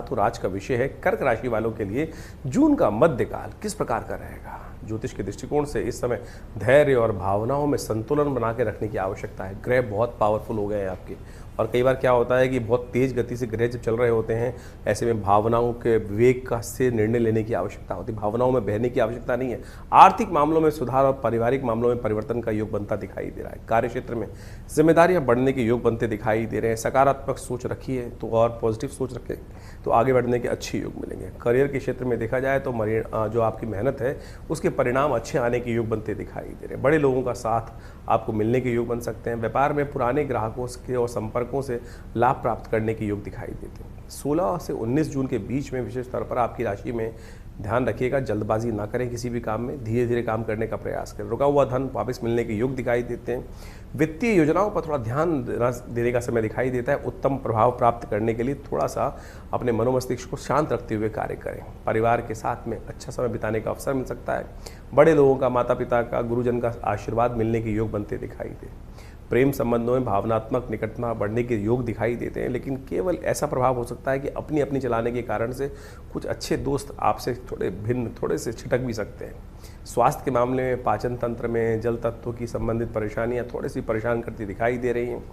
साथ और आज का विषय है कर्क राशि वालों के लिए जून का मध्यकाल किस प्रकार का रहेगा। ज्योतिष के दृष्टिकोण से इस समय धैर्य और भावनाओं में संतुलन बना के रखने की आवश्यकता है। ग्रह बहुत पावरफुल हो गए हैं आपके, और कई बार क्या होता है कि बहुत तेज गति से ग्रह जब चल रहे होते हैं, ऐसे में भावनाओं के विवेक का से निर्णय लेने की आवश्यकता होती है। भावनाओं में बहने की आवश्यकता नहीं है। आर्थिक मामलों में सुधार और पारिवारिक मामलों में परिवर्तन का योग बनता दिखाई दे रहा है। कार्य क्षेत्र में जिम्मेदारियां बढ़ने के योग बनते दिखाई दे रहे हैं। सकारात्मक सोच रखिए तो और पॉजिटिव सोच रखें तो आगे बढ़ने के अच्छे योग मिलेंगे। करियर के क्षेत्र में देखा जाए तो जो आपकी मेहनत है उसके परिणाम अच्छे आने के योग बनते दिखाई दे रहे हैं। बड़े लोगों का साथ आपको मिलने के योग बन सकते हैं। व्यापार में पुराने ग्राहकों के और संपर्कों से लाभ प्राप्त करने के योग दिखाई देते हैं। 16 से 19 जून के बीच में विशेष तौर पर आपकी राशि में ध्यान रखिएगा, जल्दबाजी ना करें किसी भी काम में, धीरे धीरे काम करने का प्रयास करें। रुका हुआ धन वापस मिलने के योग दिखाई देते हैं। वित्तीय योजनाओं पर थोड़ा ध्यान देने का समय दिखाई देता है। उत्तम प्रभाव प्राप्त करने के लिए थोड़ा सा अपने मनोमस्तिष्क को शांत रखते हुए कार्य करें। परिवार के साथ में अच्छा समय बिताने का अवसर मिल सकता है। बड़े लोगों का, माता पिता का, गुरुजन का आशीर्वाद मिलने के योग बनते दिखाई दे। प्रेम संबंधों में भावनात्मक निकटता बढ़ने के योग दिखाई देते हैं, लेकिन केवल ऐसा प्रभाव हो सकता है कि अपनी अपनी चलाने के कारण से कुछ अच्छे दोस्त आपसे थोड़े भिन्न, थोड़े से छिटक भी सकते हैं। स्वास्थ्य के मामले में, पाचन तंत्र में, जल तत्वों की संबंधित परेशानियां थोड़ी सी परेशान करती दिखाई दे रही हैं।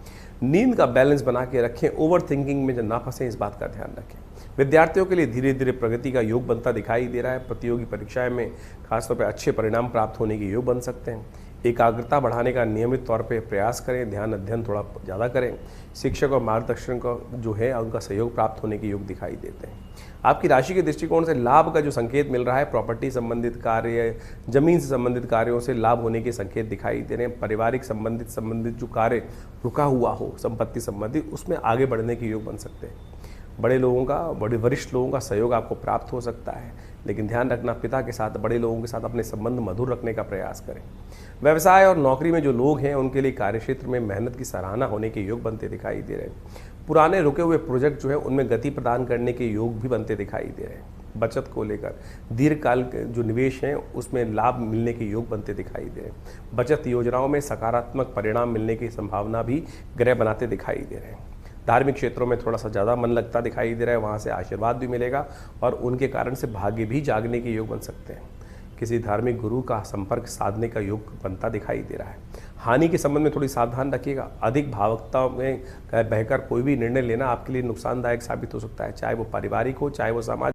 नींद का बैलेंस बना के रखें, ओवर थिंकिंग में जो ना फंसें इस बात का ध्यान रखें। विद्यार्थियों के लिए धीरे धीरे प्रगति का योग बनता दिखाई दे रहा है। प्रतियोगी परीक्षाएं में खासतौर पर अच्छे परिणाम प्राप्त होने के योग बन सकते हैं। एकाग्रता बढ़ाने का नियमित तौर पे प्रयास करें, ध्यान अध्ययन थोड़ा ज़्यादा करें। शिक्षक और मार्गदर्शन का जो है उनका सहयोग प्राप्त होने के योग दिखाई देते हैं। आपकी राशि के दृष्टिकोण से लाभ का जो संकेत मिल रहा है, प्रॉपर्टी संबंधित कार्य, जमीन से संबंधित कार्यों से लाभ होने के संकेत दिखाई दे रहे हैं। पारिवारिक संबंधित जो कार्य रुका हुआ हो संपत्ति संबंधित, उसमें आगे बढ़ने के योग बन सकते हैं। बड़े वरिष्ठ लोगों का सहयोग आपको प्राप्त हो सकता है, लेकिन ध्यान रखना पिता के साथ, बड़े लोगों के साथ अपने संबंध मधुर रखने का प्रयास करें। व्यवसाय और नौकरी में जो लोग हैं उनके लिए कार्यक्षेत्र में मेहनत की सराहना होने के योग बनते दिखाई दे रहे हैं। पुराने रुके हुए प्रोजेक्ट जो है उनमें गति प्रदान करने के योग भी बनते दिखाई दे रहे हैं। बचत को लेकर दीर्घकाल के जो निवेश हैं उसमें लाभ मिलने के योग बनते दिखाई दे रहे हैं। बचत योजनाओं में सकारात्मक परिणाम मिलने की संभावना भी ग्रह बनाते दिखाई दे रहे हैं। धार्मिक क्षेत्रों में थोड़ा सा ज़्यादा मन लगता दिखाई दे रहा है, वहाँ से आशीर्वाद भी मिलेगा और उनके कारण से भाग्य भी जागने के योग बन सकते हैं। किसी धार्मिक गुरु का संपर्क साधने का योग बनता दिखाई दे रहा है। हानि के संबंध में थोड़ी सावधान रखिएगा। अधिक भावुकता में बहकर कोई भी निर्णय लेना आपके लिए नुकसानदायक साबित हो सकता है, चाहे वो पारिवारिक हो, चाहे वो सामाजिक।